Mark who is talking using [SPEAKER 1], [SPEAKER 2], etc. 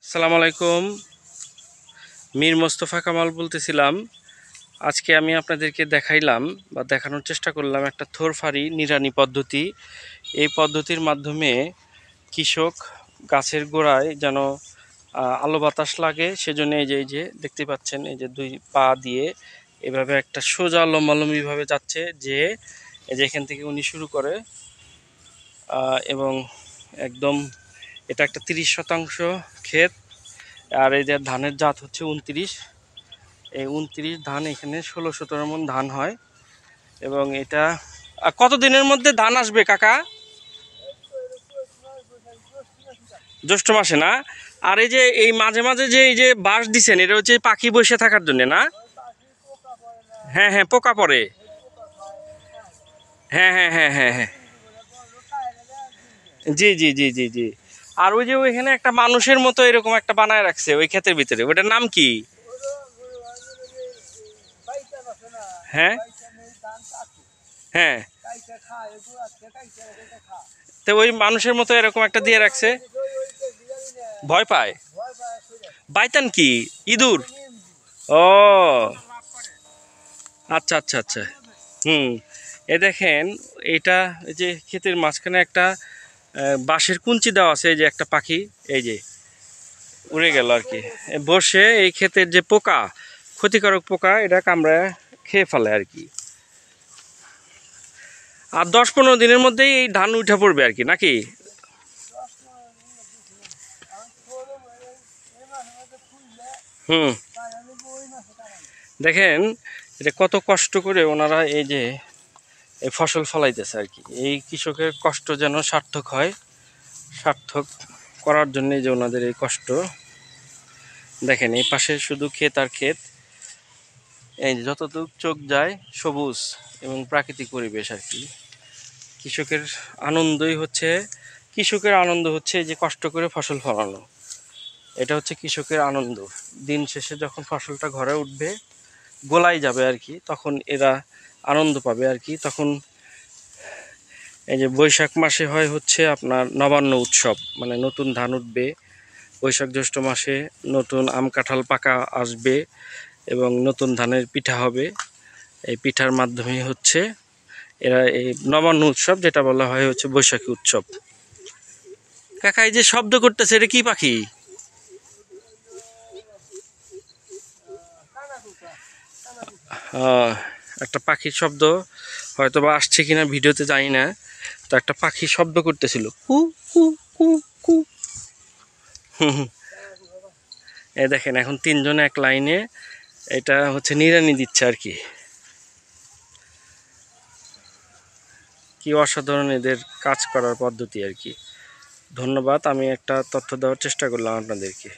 [SPEAKER 1] আসসালামু আলাইকুম। মীর মোস্তফা কামাল বলতেছিলাম। আজকে আমি আপনাদেরকে দেখাইলাম বা দেখানোর চেষ্টা করলাম একটা থোরফারি নিড়ানি পদ্ধতি। এই পদ্ধতির মাধ্যমে কৃষক গাছের গোড়ায় যেন আলো বাতাস লাগে, সেজন্য এই যে দেখতে পাচ্ছেন, এই যে দুই পা দিয়ে এভাবে একটা সোজা লম্বালম্বিভাবে যাচ্ছে, যে এই যে এখান থেকে উনি শুরু করে এবং একদম এটা একটা 30% ক্ষেত। আর এই যে ধানের জাত হচ্ছে 29। এই 29 ধান এখানে 16-17 মণ ধান হয়। এবং এটা কত দিনের মধ্যে ধান আসবে কাকা? জ্যৈষ্ঠ মাসে না? আর এই যে এই মাঝে মাঝে যে এই যে বাঁশ দিছেন, এটা হচ্ছে পাখি বসে থাকার জন্য না? হ্যাঁ হ্যাঁ, পোকা পড়ে। হ্যাঁ হ্যাঁ হ্যাঁ হ্যাঁ হ্যাঁ, জি জি জি জি জি। আর ওই যে ওইখানে একটা মানুষের মতো এরকম একটা বানায় রাখছে ওই ক্ষেতের ভিতরে, ওটার নাম কি? হ্যাঁ হ্যাঁ, তো ওই মানুষের মতো এরকম একটা দিয়ে রাখছে। ভয় পায়? বাইতান কি? ইঁদুর? ও আচ্ছা আচ্ছা আচ্ছা। হুম। এ দেখেন, এটা এই যে ক্ষেতের মাঝখানে একটা বাঁশের কুঞ্চি দেওয়া আছে, এই যে একটা পাখি এই যে উড়ে গেল আর কি, বসে এই ক্ষেতের যে পোকা, ক্ষতিকারক পোকা, এটা কামড়ায় খেয়ে ফেলে আর কি। আর 10-15 দিনের মধ্যেই এই ধান উঠে পড়বে আর কি, নাকি? হুম। দেখেন এটা কত কষ্ট করে ওনারা এই যে এই ফসল ফলাইতেছে আর কি। এই কৃষকের কষ্ট যেন সার্থক হয়, সার্থক করার জন্য যে ওনাদের এই কষ্ট। দেখেন এই পাশে শুধু ক্ষেত আর ক্ষেত, এই যতটুক চোখ যায় সবুজ এবং প্রাকৃতিক পরিবেশ আর কি। কৃষকের আনন্দই হচ্ছে, কৃষকের আনন্দ হচ্ছে এই যে কষ্ট করে ফসল ফলানো, এটা হচ্ছে কৃষকের আনন্দ। দিন শেষে যখন ফসলটা ঘরে উঠবে, গোলাই যাবে আর কি, তখন এরা আনন্দ পাবে আর কি। তখন এই যে বৈশাখ মাসে হয় হচ্ছে আপনার নবান্ন উৎসব, মানে নতুন ধান উঠবে। বৈশাখ জ্যৈষ্ঠ মাসে নতুন আম কাঁঠাল পাকা আসবে এবং নতুন ধানের পিঠা হবে। এই পিঠার মাধ্যমে হচ্ছে এরা এই নবান্ন উৎসব, যেটা বলা হয় হচ্ছে বৈশাখী উৎসব। কাকা এই যে শব্দ করতেছে, এটা কি পাখি? একটা পাখির শব্দ, হয়তো বা আসছে কিনা ভিডিওতে জানি না। তো একটা পাখি শব্দ করতেছিল, কু কু কু কু। এই দেখেন এখন 3 জন এক লাইনে এটা হচ্ছে নিড়ানি দিচ্ছে আর কি। কি অসাধারণ এদের কাজ করার পদ্ধতি আর কি। ধন্যবাদ, আমি একটা তথ্য দেওয়ার চেষ্টা করলাম আপনাদেরকে।